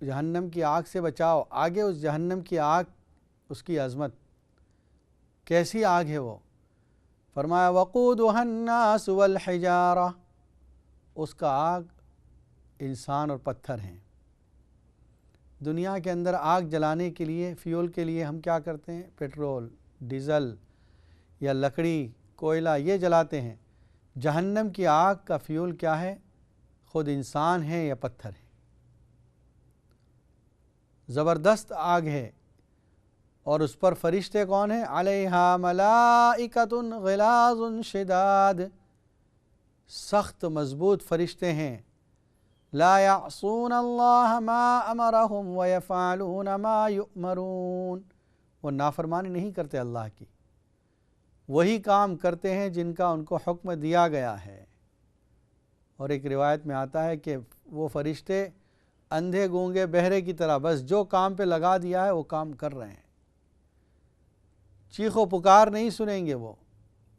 جہنم کی آگ سے بچاؤ، آگے اس جہنم کی آگ، اس کی عظمت کیسی آگ ہے وہ؟ فرمایا وقودها الناس والحجارہ، اس کا آگ انسان اور پتھر ہیں۔ دنیا کے اندر آگ جلانے کے لیے، فیول کے لیے ہم کیا کرتے ہیں؟ پیٹرول، ڈیزل یا لکڑی، کوئلہ یہ جلاتے ہیں۔ جہنم کی آگ کا فیول کیا ہے؟ خود انسان ہے یا پتھر ہے۔ زبردست آگ ہے، اور اس پر فرشتے کون ہیں؟ علیہا ملائکۃ غلاظ شداد، سخت مضبوط فرشتے ہیں۔ لا یعصون اللہ ما امرہم ویفعلون ما یؤمرون، وہ نافرمانی نہیں کرتے اللہ کی، وہی کام کرتے ہیں جن کا ان کو حکم دیا گیا ہے۔ اور ایک روایت میں آتا ہے کہ وہ فرشتے اندھے گونگے بہرے کی طرح بس جو کام پہ لگا دیا ہے وہ کام کر رہے ہیں، چیخ و پکار نہیں سنیں گے وہ،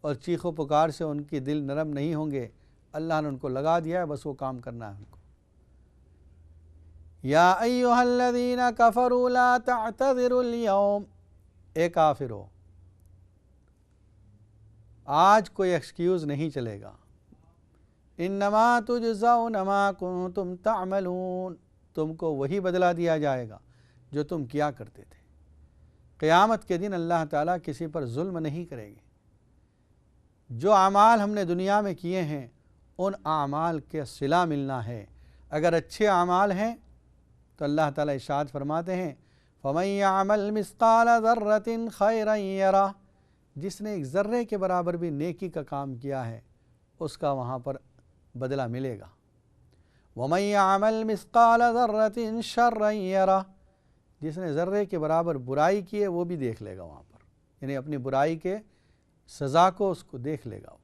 اور چیخ و پکار سے ان کی دل نرم نہیں ہوں گے، اللہ نے ان کو لگا دیا ہے، بس وہ کام کرنا ہے ان کو۔ یا ایہا الذین کفروا لا تعتذروا اليوم، اے کافرو آج کوئی ایکسکیوز نہیں چلے گا۔ انما تجزون ما کنتم تعملون، تم کو وہی بدلہ دیا جائے گا جو تم کیا کرتے تھے۔ قیامت کے دن اللہ تعالیٰ کسی پر ظلم نہیں کرے گے۔ جو اعمال ہم نے دنیا میں کیے ہیں ان اعمال کے صلہ ملنا ہے۔ اگر اچھے اعمال ہیں تو اللہ تعالیٰ ارشاد فرماتے ہیں فَمَن يَعْمَلْ مِثْقَالَ ذَرَّةٍ خَيْرًا يَرَهُ، جس نے ایک ذرے کے برابر بھی نیکی کا کام کیا ہے اس کا وہاں پر بدلہ ملے گا۔ وَمَن يَعْمَلْ مِثْقَالَ ذَرَّةٍ شَرًّا يَرَهُ، جس نے ذرے کے برابر برائی کی ہے وہ بھی دیکھ لے گا وہاں پر، یعنی اپنی برائی کے سزا کو اس کو دیکھ لے گا۔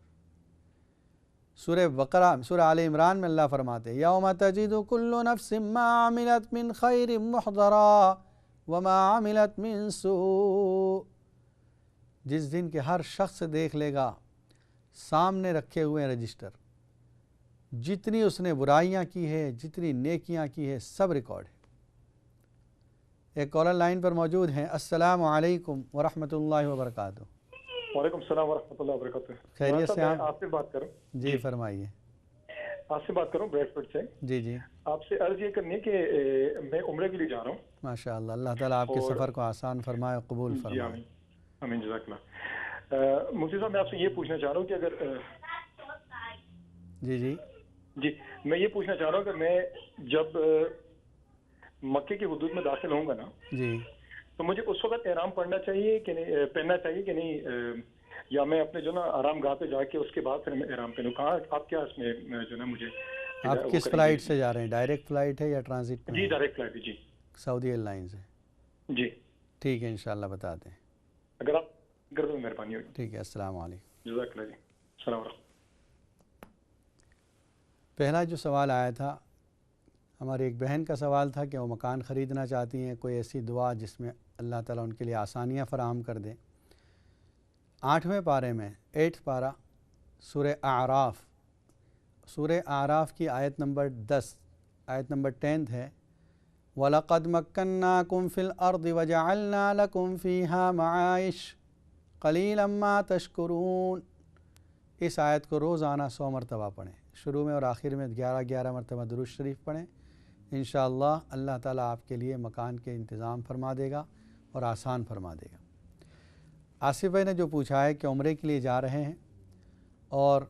سورہ بقرہ، سورہ آل عمران میں اللہ فرماتے ہیں یوم تجد کل نفس ما عملت من خیر محضرا وما عملت من سوء، جس دن کہ ہر شخص دیکھ لے گا سامنے رکھے ہوئے رجسٹر، جتنی اس نے برائیاں کی ہے، جتنی نیکیاں کی ہے، سب ریکارڈ ہے۔ ایک کالر لائن پر موجود ہیں۔ السلام علیکم ورحمۃ اللہ وبرکاتہ۔ وعلیکم السلام ورحمۃ اللہ وبرکاتہ۔ خیریت سے آپ سے بات کروں؟ جی فرمائیے۔ آپ سے بات کروں بریڈ فورڈ سے؟ جی جی۔ آپ سے عرض یہ کرنی ہے کہ میں عمرے کے لیے جا رہا ہوں۔ ماشاء اللہ، اللہ تعالیٰ آپ کے سفر کو آسان فرمائے، قبول فرمائے۔ جی آمین جزاک اللہ۔ مفتی صاحب میں آپ سے یہ پوچھنا چاہ رہا ہوں کہ اگر جی میں یہ پوچھنا چاہ رہا ہوں کہ میں جب مکے کی حدود میں داخل ہوں گا نا جی، تو مجھے اس وقت احرام پڑھنا چاہیے کہ نہیں، پہننا چاہیے کہ نہیں، یا میں اپنے جو نا آرام گاہ پہ جا کے اس کے بعد پھر میں احرام پہنوں؟ کہاں آپ کیا اس میں جو نا مجھے آپ کس فلائٹ سے جا رہے ہیں؟ ڈائریکٹ فلائٹ ہے یا ٹرانزٹ؟ جی ڈائریکٹ فلائٹ ہے۔ جی سعودی ایئر لائنز ہے؟ جی ٹھیک ہے، انشاءاللہ بتاتے ہیں۔ اگر آپ کر دو مہربانی ہوگی۔ ٹھیک ہے، السلام علیکم۔ جزاک اللہ جی، السلام علیکم۔ پہلا جو سوال آیا تھا ہماری ایک بہن کا سوال تھا کہ وہ مکان خریدنا چاہتی ہیں، کوئی ایسی دعا جس میں اللہ تعالیٰ ان کے لیے آسانیاں فراہم کر دیں۔ 8ویں پارے میں 8 پارہ سورہ اعراف، سورہ اعراف کی آیت نمبر 10، آیت نمبر 10 ہے وَلَقَدْ مَكَّنَّاكُمْ فِي الْأَرْضِ وَجَعَلْنَا لَكُمْ فِيهَا مَعَائِشَ قَلِيلًا مَا تَشْكُرُونَ۔ اس آیت کو روزانہ 100 مرتبہ پڑھیں، شروع میں اور آخر میں 11 مرتبہ درود شریف پڑھیں، انشاءاللہ اللہ تعالیٰ آپ کے لیے مکان کے انتظام فرما دے گا اور آسان فرما دے گا۔ آصف بھائی نے جو پوچھا ہے کہ عمرے کے لیے جا رہے ہیں اور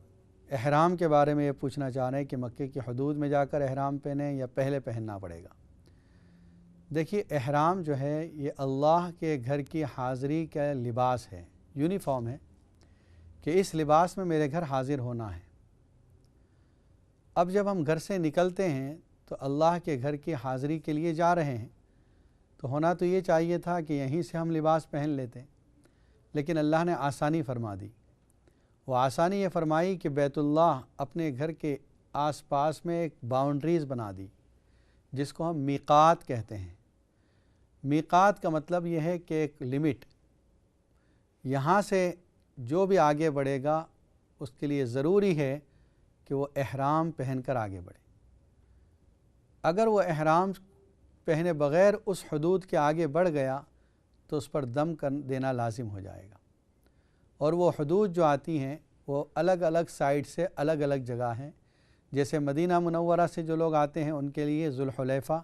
احرام کے بارے میں یہ پوچھنا چاہ رہے ہیں کہ مکے کی حدود میں جا کر احرام پہنیں یا پہلے پہننا پڑے گا۔ دیکھیے احرام جو ہے یہ اللہ کے گھر کی حاضری کا لباس ہے، یونیفارم ہے کہ اس لباس میں میرے گھر حاضر ہونا ہے۔ اب جب ہم گھر سے نکلتے ہیں تو اللہ کے گھر کی حاضری کے لیے جا رہے ہیں تو ہونا تو یہ چاہیے تھا کہ یہیں سے ہم لباس پہن لیتے، لیکن اللہ نے آسانی فرما دی۔ وہ آسانی یہ فرمائی کہ بیت اللہ اپنے گھر کے آس پاس میں ایک باؤنڈریز بنا دی جس کو ہم میقات کہتے ہیں۔ میقات کا مطلب یہ ہے کہ ایک لمٹ، یہاں سے جو بھی آگے بڑھے گا اس کے لیے ضروری ہے کہ وہ احرام پہن کر آگے بڑھے۔ اگر وہ احرام پہنے بغیر اس حدود کے آگے بڑھ گیا تو اس پر دم کر دینا لازم ہو جائے گا۔ اور وہ حدود جو آتی ہیں وہ الگ الگ سائڈ سے الگ الگ جگہ ہیں، جیسے مدینہ منورہ سے جو لوگ آتے ہیں ان کے لیے ذوالحلیفہ،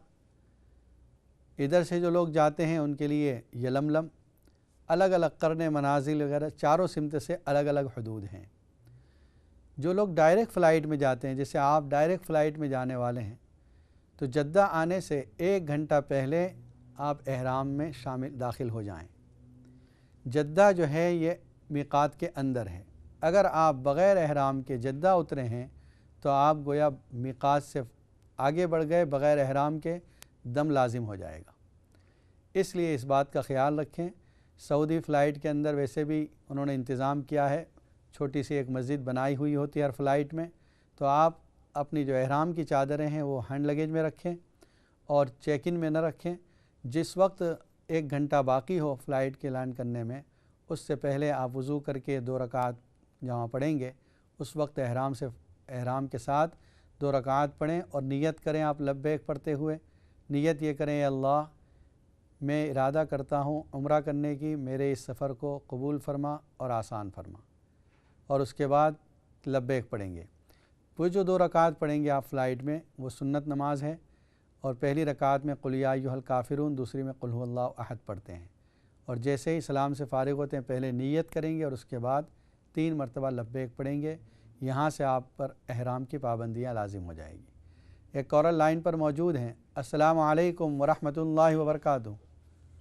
ادھر سے جو لوگ جاتے ہیں ان کے لیے یلملم، الگ الگ قرن منازل وغیرہ چاروں سمت سے الگ الگ حدود ہیں۔ جو لوگ ڈائریکٹ فلائٹ میں جاتے ہیں، جیسے آپ ڈائریکٹ فلائٹ میں جانے والے ہیں، تو جدہ آنے سے 1 گھنٹہ پہلے آپ احرام میں داخل ہو جائیں۔ جدہ جو ہے یہ میقات کے اندر ہے، اگر آپ بغیر احرام کے جدہ اترے ہیں تو آپ گویا میقات سے آگے بڑھ گئے، بغیر احرام کے دم لازم ہو جائے گا۔ اس لیے اس بات کا خیال رکھیں۔ سعودی فلائٹ کے اندر ویسے بھی انہوں نے انتظام کیا ہے، چھوٹی سی ایک مسجد بنائی ہوئی ہوتی ہے ہر فلائٹ میں، تو آپ اپنی جو احرام کی چادریں ہیں وہ ہینڈ لگیج میں رکھیں اور چیک ان میں نہ رکھیں۔ جس وقت 1 گھنٹہ باقی ہو فلائٹ کے لینڈ کرنے میں، اس سے پہلے آپ وضو کر کے 2 رکعت جہاں پڑھیں گے اس وقت احرام کے ساتھ 2 رکعت پڑھیں اور نیت کریں۔ آپ لبیک پڑھتے ہوئے نیت یہ کریں، اے اللہ میں ارادہ کرتا ہوں عمرہ کرنے کی، میرے اس سفر کو قبول فرما اور آسان فرما، اور اس کے بعد لبیک پڑھیں گے۔ وہ جو 2 رکعت پڑھیں گے آپ فلائٹ میں وہ سنت نماز ہے، اور پہلی رکعت میں قل یا ایھا الکافرون، دوسری میں قل ھو اللہ احد پڑھتے ہیں، اور جیسے ہی سلام سے فارغ ہوتے ہیں پہلے نیت کریں گے اور اس کے بعد 3 مرتبہ لبیک پڑھیں گے۔ یہاں سے آپ پر احرام کی پابندیاں لازم ہو جائے گی۔ ایک کالر لائن پر موجود ہیں۔ السلام علیکم ورحمۃ اللہ وبرکاتہ۔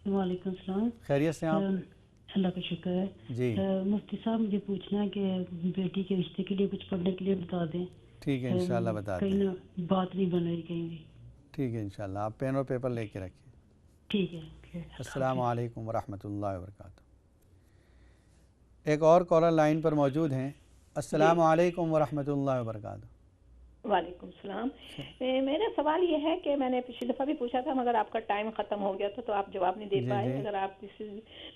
وعلیکم السلام۔ خیریت سے آپ؟ اللہ کا شکر ہے۔ جی مفتی صاحب مجھے پوچھنا ہے کہ بیٹی کے رشتے کے لیے کچھ پڑھنے کے لیے بتا دیں۔ ٹھیک ہے انشاءاللہ بتا دیں۔ کہیں نہ بات نہیں بن رہی کہیں بھی۔ ٹھیک ہے انشاءاللہ، آپ پین اور پیپر لے کے رکھیں۔ ٹھیک ہے۔ السلام علیکم ورحمۃ اللہ وبرکاتہ۔ ایک اور کالر لائن پر موجود ہیں۔ السلام علیکم ورحمۃ اللہ وبرکاتہ۔ وعلیکم السلام۔ میرا سوال یہ ہے کہ میں نے پچھلی دفعہ بھی پوچھا تھا مگر آپ کا ٹائم ختم ہو گیا تھا تو آپ جواب نہیں دے پائے۔ اگر آپ کسی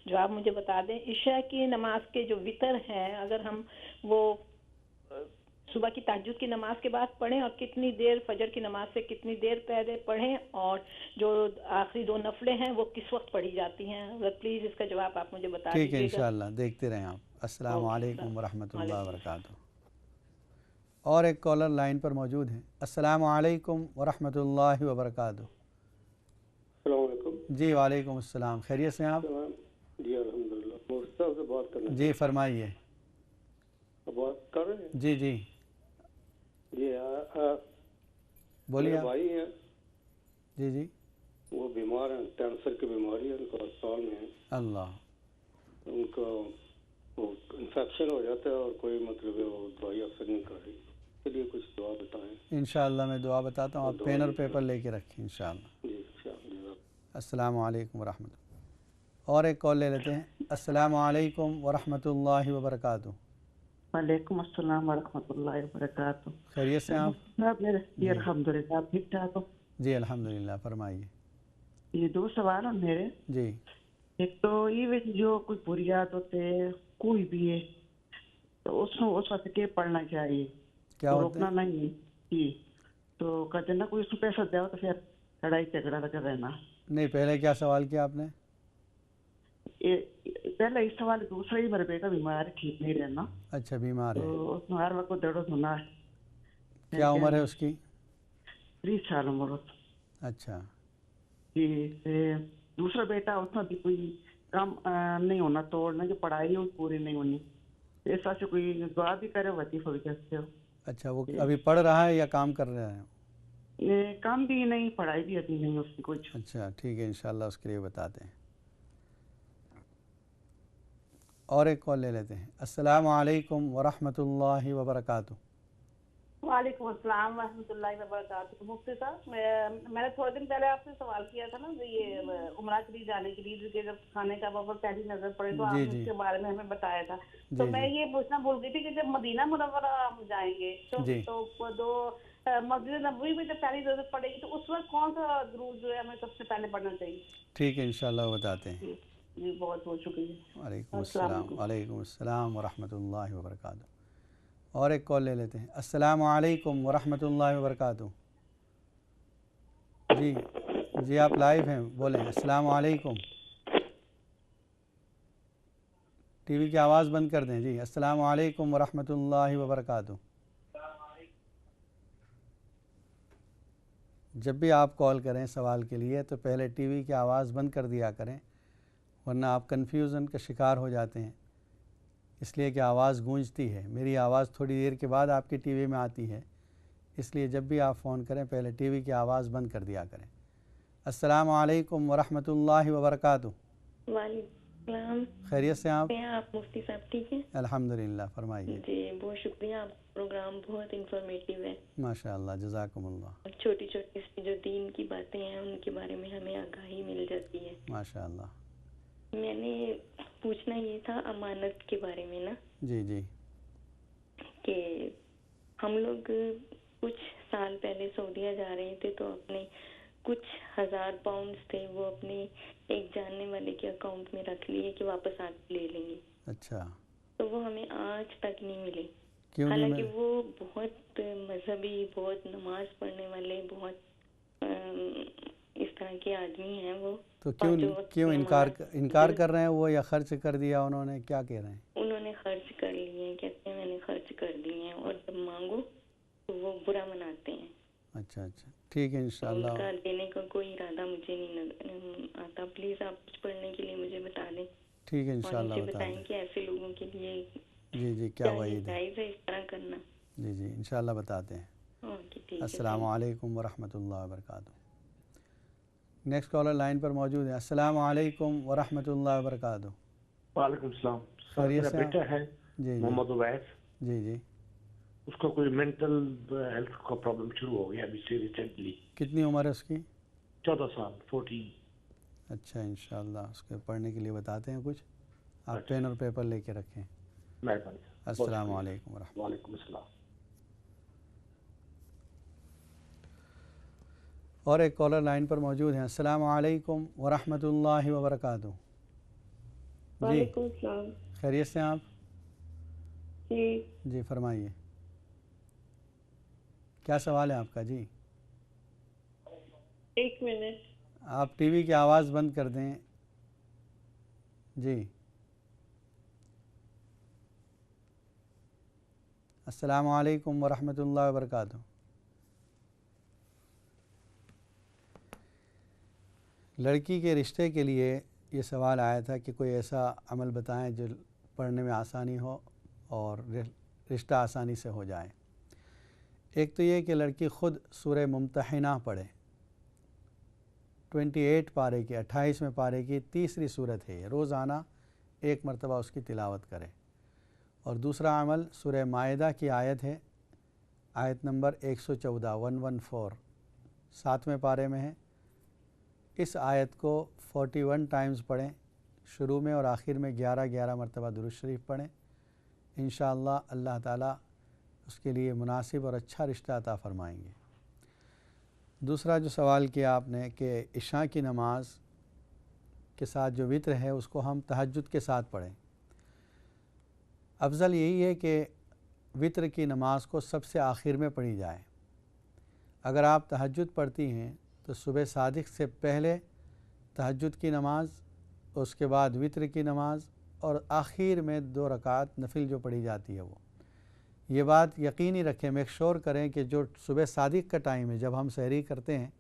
جواب مجھے بتا دیں، عشاء کی نماز کے جو وتر ہیں اگر ہم وہ صبح کی تہجد کی نماز کے بعد پڑھیں اور کتنی دیر فجر کی نماز سے کتنی دیر پہلے پڑھیں، اور جو آخری 2 نفلیں ہیں وہ کس وقت پڑھی جاتی ہیں، اگر پلیز اس کا جواب آپ مجھے بتا دیجیے گا۔ ٹھیک ہے انشاءاللہ، دیکھتے رہیں آپ۔ السلام علیکم ورحمۃ اللہ وبرکاتہ۔ اور ایک کالر لائن پر موجود ہیں۔ السلام علیکم ورحمۃ اللہ وبرکاتہ۔ السلام علیکم۔ جی وعلیکم السلام، خیریت سے ہیں آپ؟ جی الحمدللہ۔ مفتی صاحب سے بات کرنا جی فرمائیے۔ بات کر رہے ہیں؟ جی جی جی بولیے۔ بھائی ہیں، جی جی وہ بیمار ہیں، کینسر کی بیماری ہے، ان کو ہسپتال میں ہے۔ اللہ، ان کو انفیکشن ہو جاتا ہے اور کوئی مطلب ہے وہ دوائی اثر نہیں کر رہی، اس کے لیے کچھ دعا بتائیں۔ انشاءاللہ میں دعا بتاتا ہوں، آپ پین اور پیپر لے کے رکھیں انشاءاللہ۔ جی انشاءاللہ۔ السلام علیکم ورحمۃ اللہ۔ اور ایک کال لے لیتے ہیں۔ السلام علیکم ورحمۃ اللہ وبرکاتہ۔ وعلیکم السلام ورحمۃ اللہ وبرکاتہ۔ خیریت سے آپ؟ جی الحمدللہ، آپ ٹھیک ٹھاک ہو؟ جی الحمدللہ، فرمائیے۔ یہ 2 سوال ہیں میرے۔ جی ایک تو یہ جو کوئی بریات ہوتے کوئی بھی ہے تو اس میں اس وقت کے پڑھنا چاہیے، کیا ہوتا روکنا نہیں ہے جی، تو کہتے نا کوئی اس میں پیسہ دیا تو پھر لڑائی جھگڑا لگا رہنا۔ نہیں، پہلے کیا سوال کیا آپ نے؟ پہلا اس سوال، دوسرا ہی میرا بیٹا بیمار ہے، ٹھیک نہیں رہنا۔ اچھا بیمار ہے، تو اس میں ہر وقت درد ہونا ہے۔ کیا عمر ہے اس کی؟ 30 سال عمر۔ اچھا جی دوسرا بیٹا اس میں بھی کوئی کام نہیں ہونا، توڑنا جو پڑھائی ہے وہ پوری نہیں ہونی، ایسا سے کوئی دعا بھی کرے وظیفہ بھی کرتے ہو۔ اچھا، وہ ابھی پڑھ رہا ہے یا کام کر رہا ہے؟ کام بھی نہیں، پڑھائی بھی ابھی نہیں اس کی کچھ۔ اچھا ٹھیک ہے انشاءاللہ اس کے لیے بتاتے ہیں۔ اور ایک کال لے لیتے ہیں۔ السلام علیکم ورحمۃ اللہ وبرکاتہ۔ وعلیکم السلام ورحمۃ اللہ وبرکاتہ۔ مفتی صاحب میں نے تھوڑے دن پہلے آپ سے سوال کیا تھا نا، یہ عمرہ کے لیے جانے کے لیے کہ جب کھانے کا وقت پہلی نظر پڑے تو آپ نے اس کے بارے میں ہمیں بتایا تھا، تو میں یہ پوچھنا بھول گئی تھی کہ جب مدینہ منورہ ہم جائیں گے تو 2 مسجد نبوی میں جب پہلی نظر پڑے گی تو اس وقت کون سا درود جو ہے ہمیں سب سے پہلے پڑھنا چاہیے؟ ٹھیک ہے انشاءاللہ بتاتے ہیں۔ جی بہت بہت شکریہ۔ وعلیکم السلام۔ وعلیکم السلام ورحمۃ اللہ وبرکاتہ۔ اور ایک کال لے لیتے ہیں۔ السلام علیکم ورحمۃ اللہ وبرکاتہ۔ جی جی آپ لائیو ہیں، بولیں۔ السلام علیکم۔ ٹی وی کی آواز بند کر دیں جی۔ السلام علیکم ورحمۃ اللہ وبرکاتہ۔ جب بھی آپ کال کریں سوال کے لیے تو پہلے ٹی وی کی آواز بند کر دیا کریں، ورنہ آپ کنفیوژن کا شکار ہو جاتے ہیں، اس لیے کہ آواز گونجتی ہے۔ میری آواز تھوڑی دیر کے بعد آپ کی ٹی وی میں آتی ہے، اس لیے جب بھی آپ فون کریں پہلے ٹی وی کی آواز بند کر دیا کریں۔ السلام علیکم ورحمۃ اللہ وبرکاتہ۔ وعلیکم السلام۔ خیریت سے آپ؟ آپ مفتی صاحب ٹھیک ہیں؟ الحمدللہ، فرمائیے۔ جی بہت شکریہ، آپ کا پروگرام بہت انفارمیٹیو ہے۔ ماشاء اللہ، جزاکم اللہ۔ چھوٹی چھوٹی سی جو دین کی باتیں ہیں ان کے بارے میں ہمیں آگاہی مل جاتی ہے۔ ماشاء اللہ۔ میں نے پوچھنا یہ تھا امانت کے بارے میں نا، جی جی، کہ ہم لوگ کچھ سال پہلے سعودیہ جا رہے تھے تو اپنے کچھ 1000 پاؤنڈز تھے وہ اپنے ایک جاننے والے کے اکاؤنٹ میں رکھ لیے کہ واپس آ کے لے لیں گے۔ اچھا، تو وہ ہمیں آج تک نہیں ملے، کیوں نہیں حالانکہ وہ بہت مذہبی، بہت نماز پڑھنے والے، بہت اس طرح کے آدمی ہیں وہ۔ تو کیوں انکار کر رہے ہیں وہ، یا خرچ کر دیا انہوں نے، کیا کہہ رہے ہیں؟ انہوں نے خرچ کر لیے، کہتے ہیں میں نے خرچ کر دیے ہیں، اور جب مانگو تو وہ برا مناتے ہیں۔ اچھا اچھا، ٹھیک ہے انشاءاللہ۔ ان کا دینے کا کوئی ارادہ مجھے نہیں آتا، پلیز آپ کچھ پڑھنے کے لیے مجھے بتا دیں، ٹھیک ہے انشاءاللہ اور مجھے بتا بتائیں دیں۔ کہ ایسے لوگوں کے لیے جی جی، کیا وعید ہے؟ جائز ہے اس طرح کرنا؟ جی جی انشاءاللہ بتاتے ہیں۔ اوکے، ٹھیک ہے۔ السلام علیکم ورحمۃ اللہ وبرکاتہ۔ نیکسٹ کالر لائن پر موجود ہے۔ السلام علیکم ورحمۃ اللہ وبرکاتہ۔ وعلیکم السلام۔ خیریت سے؟ میرا بیٹا ہے جی محمد عبید، جی جی، اس کو کوئی مینٹل ہیلتھ کا پرابلم شروع ہو گیا ابھی سے ریسنٹلی۔ کتنی عمر ہے اس کی؟ 14 سال، 14۔ اچھا، انشاءاللہ اس کے پڑھنے کے لیے بتاتے ہیں کچھ، آپ پین اور پیپر لے کے رکھیں۔ مہربانی۔ السلام علیکم ورحمۃ۔ وعلیکم السلام۔ اور ایک کالر لائن پر موجود ہیں۔ السلام علیکم ورحمۃ اللہ وبرکاتہ۔ وعلیکم السلام۔ خیریت سے آپ؟ جی جی فرمائیے، کیا سوال ہے آپ کا؟ جی ایک منٹ، آپ ٹی وی کی آواز بند کر دیں۔ جی السلام علیکم ورحمۃ اللہ وبرکاتہ۔ لڑکی کے رشتے کے لیے یہ سوال آیا تھا کہ کوئی ایسا عمل بتائیں جو پڑھنے میں آسانی ہو اور رشتہ آسانی سے ہو جائے۔ ایک تو یہ کہ لڑکی خود سورہ ممتحنہ پڑھے، 28 پارے کی، 28ویں پارے کی تیسری صورت ہے یہ، روزانہ ایک مرتبہ اس کی تلاوت کرے۔ اور دوسرا عمل سورہ مائدہ کی آیت ہے، آیت نمبر 114 114، 7ویں پارے میں ہے۔ اس آیت کو 41 ٹائمز پڑھیں، شروع میں اور آخر میں 11 مرتبہ درود شریف پڑھیں، انشاءاللہ اللہ تعالیٰ اس کے لیے مناسب اور اچھا رشتہ عطا فرمائیں گے۔ دوسرا جو سوال کیا آپ نے کہ عشاء کی نماز کے ساتھ جو وتر ہے اس کو ہم تہجد کے ساتھ پڑھیں، افضل یہی ہے کہ وتر کی نماز کو سب سے آخر میں پڑھی جائے۔ اگر آپ تہجد پڑھتی ہیں تو صبح صادق سے پہلے تہجد کی نماز، اس کے بعد وتر کی نماز، اور آخر میں 2 رکعت نفل جو پڑھی جاتی ہے وہ۔ یہ بات یقینی رکھیں، میک شور کریں کہ جو صبح صادق کا ٹائم ہے جب ہم سحری کرتے ہیں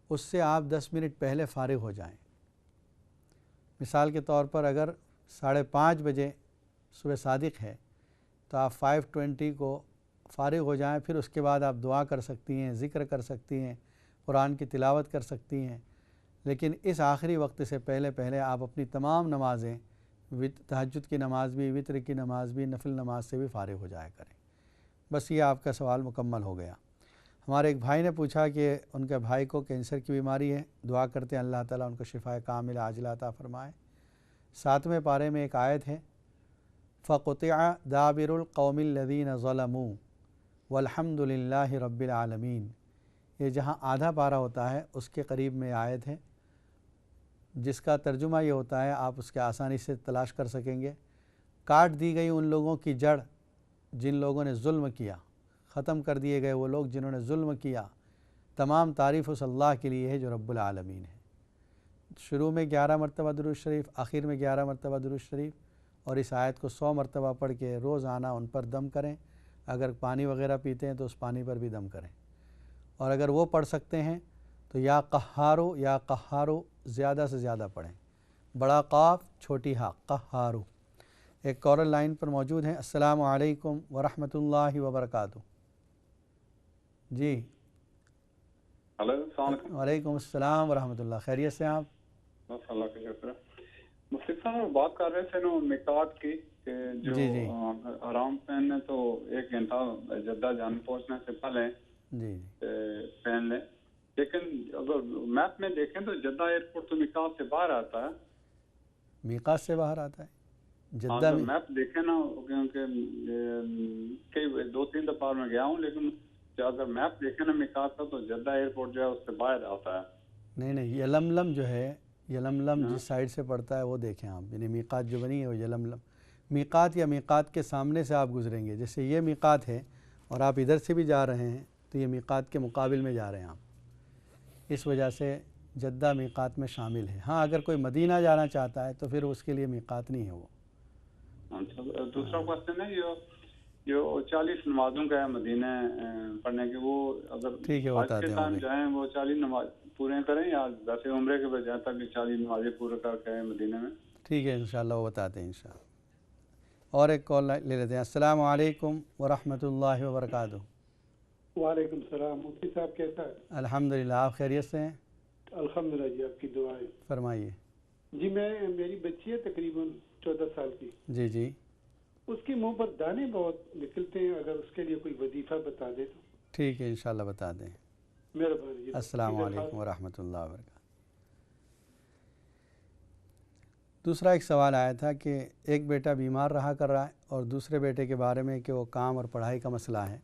اس سے آپ 10 منٹ پہلے فارغ ہو جائیں۔ مثال کے طور پر اگر 5:30 بجے صبح صادق ہے تو آپ 5:20 کو فارغ ہو جائیں، پھر اس کے بعد آپ دعا کر سکتی ہیں، ذکر کر سکتی ہیں، قرآن کی تلاوت کر سکتی ہیں، لیکن اس آخری وقت سے پہلے آپ اپنی تمام نمازیں، تہجد کی نماز بھی، وتر کی نماز بھی، نفل نماز سے بھی فارغ ہو جایا کریں۔ بس یہ آپ کا سوال مکمل ہو گیا۔ ہمارے ایک بھائی نے پوچھا کہ ان کے بھائی کو کینسر کی بیماری ہے، دعا کرتے ہیں اللہ تعالیٰ ان کو شفائے کامل عاجلہ عطا فرمائے۔ 7ویں پارے میں ایک آیت ہے، فَقُطِعَ دَابِرُ الْقَوْمِ الَّذِينَ ظَلَمُوا وَالْحَمْدُ لِلَّهِ رَبِّ الْعَالَمِينَ۔ یہ جہاں آدھا پارہ ہوتا ہے اس کے قریب میں آیت ہے، جس کا ترجمہ یہ ہوتا ہے، آپ اس کے آسانی سے تلاش کر سکیں گے، کاٹ دی گئی ان لوگوں کی جڑ جن لوگوں نے ظلم کیا، ختم کر دیے گئے وہ لوگ جنہوں نے ظلم کیا، تمام تعریف اس اللہ کے لیے ہے جو رب العالمین ہے۔ شروع میں 11 مرتبہ درود شریف، آخر میں 11 مرتبہ درود شریف، اور اس آیت کو 100 مرتبہ پڑھ کے روزانہ ان پر دم کریں۔ اگر پانی وغیرہ پیتے ہیں تو اس پانی پر بھی دم کریں، اور اگر وہ پڑھ سکتے ہیں تو یا قہارو زیادہ سے زیادہ پڑھیں، بڑا قاف چھوٹی ہا، قہارو۔ ایک کالر لائن پر موجود ہیں۔ السلام علیکم ورحمۃ اللہ وبرکاتہ۔ جی ہلو، السلام علیکم۔ وعلیکم السلام ورحمۃ اللہ، خیریت سے آپ؟ بس اللہ کا شکر ہے۔ مفتی صاحب بات کر رہے تھے نا میقات کی، کہ جو حرام پہننے تو 1 گھنٹہ جدہ جانے پہنچنے سے پہلے پہن لیں، لیکن اگر میپ میں دیکھیں تو جدہ ایئرپورٹ تو میقات سے باہر آتا ہے۔ میقات سے باہر آتا ہے جدہ؟ میپ دیکھیں نا، کیونکہ کئی 2-3 دفعہ میں گیا ہوں، لیکن اگر میپ دیکھیں نا میقات کا تو جدہ ایئرپورٹ جو ہے اس سے باہر آتا ہے۔ نہیں، یلملم جو ہے، یلملم جس سائڈ سے پڑتا ہے وہ دیکھیں آپ، یعنی میقات جو بنی ہے وہ یلملم میقات یا میقات کے سامنے سے آپ گزریں گے۔ جیسے یہ میقات ہے اور آپ ادھر سے بھی جا رہے ہیں تو یہ میقات کے مقابل میں جا رہے ہیں آپ، اس وجہ سے جدہ میقات میں شامل ہے۔ ہاں اگر کوئی مدینہ جانا چاہتا ہے تو پھر اس کے لیے میقات نہیں ہے وہ۔ دوسرا کوسچن ہے جو 40 نمازوں کا ہے مدینہ پڑھنے کے، وہ اگر ٹھیک ہے بتاتے ہیں ٹائم جائیں وہ 40 نماز پورے کریں، یا ویسے عمرے کے بجائے تک 40 نمازیں پورے کر کے مدینہ میں؟ ٹھیک ہے انشاءاللہ وہ بتاتے ہیں انشاءاللہ۔ اور ایک کال لے لیتے ہیں۔ السلام علیکم ورحمۃ اللہ وبرکاتہ۔ وعلیکم السلام، مفتی صاحب کیسا ہے؟ الحمدللہ، آپ خیریت سے ہیں؟ الحمدللہ جی، آپ کی دعائیں۔ فرمائیے۔ جی میری بچی ہے تقریباً 14 سال کی۔ جی اس کے منہ پر دانے بہت نکلتے ہیں، اگر اس کے لیے کوئی وظیفہ بتا دے تو۔ ٹھیک ہے انشاءاللہ بتا دیں، مہربانی۔ السلام علیکم ورحمۃ اللہ وبرکاتہ۔ دوسرا ایک سوال آیا تھا کہ ایک بیٹا بیمار رہا کر رہا ہے اور دوسرے بیٹے کے بارے میں کہ وہ کام اور پڑھائی کا مسئلہ ہے۔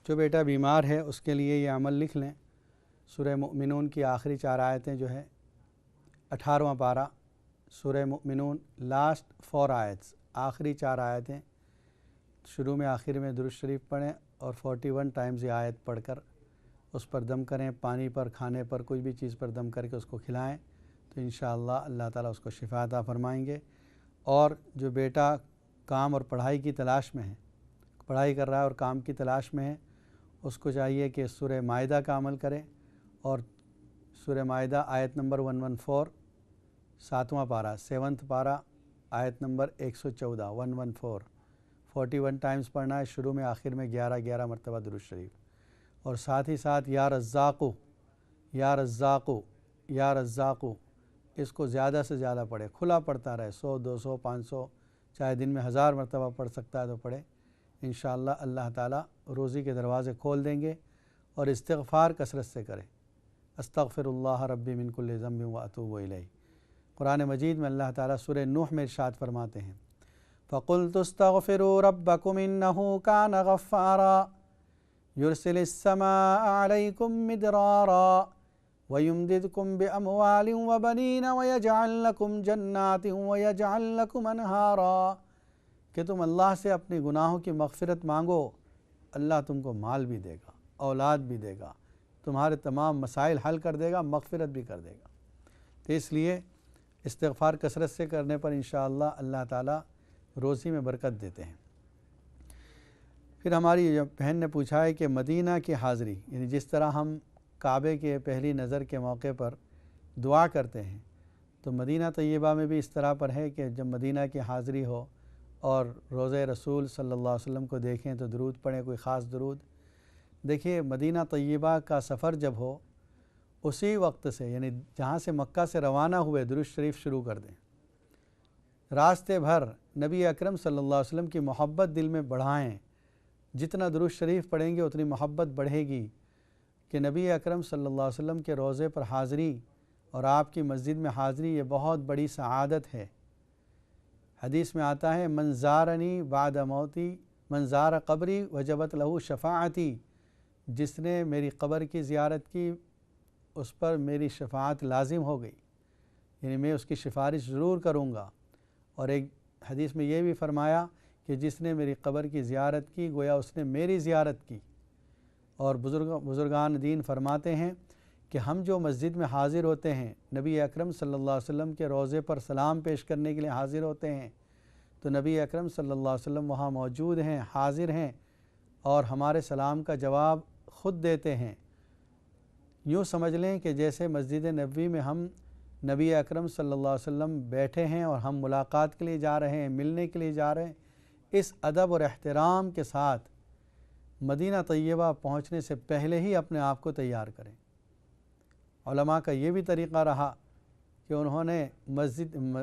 جو بیٹا بیمار ہے اس کے لیے یہ عمل لکھ لیں، سورہ مؤمنون کی آخری 4 آیتیں جو ہے 18واں پارہ سورہ مؤمنون، لاسٹ 4 آیتس، آخری 4 آیتیں، شروع میں آخر میں درود شریف پڑھیں اور 41 ٹائمز یہ آیت پڑھ کر اس پر دم کریں، پانی پر، کھانے پر، کوئی بھی چیز پر دم کر کے اس کو کھلائیں تو انشاءاللہ اللہ تعالیٰ اس کو شفا عطا فرمائیں گے۔ اور جو بیٹا کام اور پڑھائی کی تلاش میں ہے، پڑھائی کر رہا ہے اور کام کی تلاش میں ہے، اس کو چاہیے کہ سورہ مائدہ کا عمل کرے، اور سورہ مائدہ آیت نمبر 114، 7واں پارہ، 7th پارہ، آیت نمبر 114، 114، 41 ٹائمز پڑھنا ہے، شروع میں آخر میں 11 مرتبہ درود شریف، اور ساتھ ہی ساتھ یا رزاقو یا رزاقو یا رزاقو، اس کو زیادہ سے زیادہ پڑھے، کھلا پڑھتا رہے، 100 200 500، چاہے دن میں 1000 مرتبہ پڑھ سکتا ہے تو پڑھے، انشاءاللہ اللہ تعالیٰ روزی کے دروازے کھول دیں گے۔ اور استغفار کثرت سے کرے، استغفر اللہ ربی من کل ذنب واتوب الیہ۔ قرآن مجید میں اللہ تعالیٰ سورہ نوح میں ارشاد فرماتے ہیں، فَقُلْتُ اسْتَغْفِرُوا رَبَّكُمْ إِنَّهُ كَانَ غَفَّارًا يُرْسِلِ السَّمَاءَ عَلَيْكُمْ مِدْرَارًا وَيُمْدِدْكُمْ بِأَمْوَالٍ وَبَنِينَ وَيَجْعَلْ لَكُمْ جَنَّاتٍ وَيَجْعَلْ لَكُمْ أَنْهَارًا، کہ تم اللہ سے اپنے گناہوں کی مغفرت مانگو، اللہ تم کو مال بھی دے گا، اولاد بھی دے گا، تمہارے تمام مسائل حل کر دے گا، مغفرت بھی کر دے گا۔ تو اس لیے استغفار کثرت سے کرنے پر انشاءاللہ اللہ تعالیٰ روزی میں برکت دیتے ہیں۔ پھر ہماری بہن نے پوچھا ہے کہ مدینہ کی حاضری، یعنی جس طرح ہم کعبے کے پہلی نظر کے موقع پر دعا کرتے ہیں تو مدینہ طیبہ میں بھی اس طرح پر ہے کہ جب مدینہ کی حاضری ہو اور روضہ رسول صلی اللہ علیہ وسلم کو دیکھیں تو درود پڑھیں، کوئی خاص درود۔ دیکھیے مدینہ طیبہ کا سفر جب ہو اسی وقت سے، یعنی جہاں سے مکہ سے روانہ ہوئے، درود شریف شروع کر دیں، راستے بھر نبی اکرم صلی اللہ علیہ وسلم کی محبت دل میں بڑھائیں، جتنا درود شریف پڑھیں گے اتنی محبت بڑھے گی کہ نبی اکرم صلی اللہ علیہ وسلم کے روضے پر حاضری اور آپ کی مسجد میں حاضری یہ بہت بڑی سعادت ہے۔ حدیث میں آتا ہے من زارنی بعد موتی من زار قبری وجبت لہو شفاعتی، جس نے میری قبر کی زیارت کی اس پر میری شفاعت لازم ہو گئی، یعنی میں اس کی سفارش ضرور کروں گا۔ اور ایک حدیث میں یہ بھی فرمایا کہ جس نے میری قبر کی زیارت کی گویا اس نے میری زیارت کی، اور بزرگان دین فرماتے ہیں کہ ہم جو مسجد میں حاضر ہوتے ہیں، نبی اکرم صلی اللہ علیہ وسلم کے روضے پر سلام پیش کرنے کے لیے حاضر ہوتے ہیں، تو نبی اکرم صلی اللہ علیہ وسلم وہاں موجود ہیں، حاضر ہیں اور ہمارے سلام کا جواب خود دیتے ہیں۔ یوں سمجھ لیں کہ جیسے مسجد نبوی میں ہم نبی اکرم صلی اللہ علیہ وسلم بیٹھے ہیں اور ہم ملاقات کے لیے جا رہے ہیں، ملنے کے لیے جا رہے ہیں، اس ادب اور احترام کے ساتھ مدینہ طیبہ پہنچنے سے پہلے ہی اپنے آپ کو تیار کریں۔ علماء کا یہ بھی طریقہ رہا کہ انہوں نے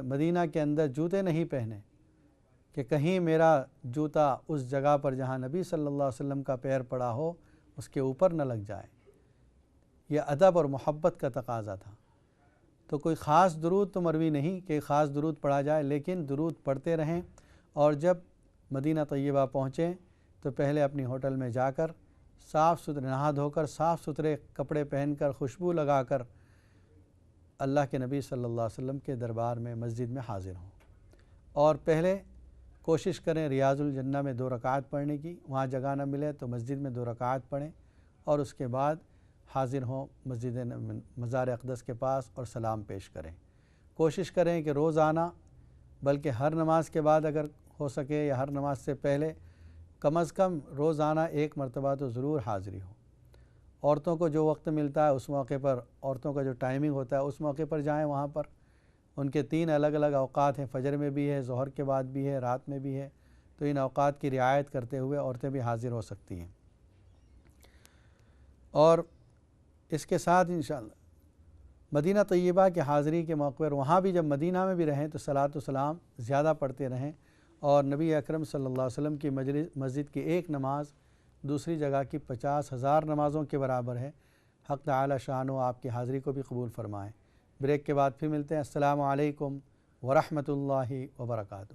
مدینہ کے اندر جوتے نہیں پہنے کہ کہیں میرا جوتا اس جگہ پر جہاں نبی صلی اللہ علیہ وسلم کا پیر پڑا ہو اس کے اوپر نہ لگ جائے۔ یہ ادب اور محبت کا تقاضا تھا۔ تو کوئی خاص درود تو مروی نہیں کہ خاص درود پڑھا جائے، لیکن درود پڑھتے رہیں، اور جب مدینہ طیبہ پہنچیں تو پہلے اپنی ہوٹل میں جا کر صاف ستھرے نہا دھو کر صاف ستھرے کپڑے پہن کر خوشبو لگا کر اللہ کے نبی صلی اللہ علیہ وسلم کے دربار میں مسجد میں حاضر ہوں، اور پہلے کوشش کریں ریاض الجنہ میں 2 رکعات پڑھنے کی، وہاں جگہ نہ ملے تو مسجد میں 2 رکعات پڑھیں، اور اس کے بعد حاضر ہوں مسجد مزار اقدس کے پاس اور سلام پیش کریں۔ کوشش کریں کہ روزانہ، بلکہ ہر نماز کے بعد اگر ہو سکے یا ہر نماز سے پہلے، کم از کم روزانہ 1 مرتبہ تو ضرور حاضری ہو۔ عورتوں کو جو وقت ملتا ہے اس موقع پر، عورتوں کا جو ٹائمنگ ہوتا ہے اس موقع پر جائیں وہاں پر۔ ان کے 3 الگ الگ اوقات ہیں، فجر میں بھی ہے، ظہر کے بعد بھی ہے، رات میں بھی ہے، تو ان اوقات کی رعایت کرتے ہوئے عورتیں بھی حاضر ہو سکتی ہیں۔ اور اس کے ساتھ انشاءاللہ مدینہ طیبہ کے حاضری کے موقع پر وہاں بھی جب مدینہ میں بھی رہیں تو صلاۃ و سلام زیادہ پڑھتے رہیں، اور نبی اکرم صلی اللہ علیہ وسلم کی مسجد کی 1 نماز دوسری جگہ کی 50,000 نمازوں کے برابر ہے۔ حق تعالی شان و آپ کی حاضری کو بھی قبول فرمائیں۔ بریک کے بعد پھر ملتے ہیں۔ السلام علیکم ورحمۃ اللہ وبرکاتہ۔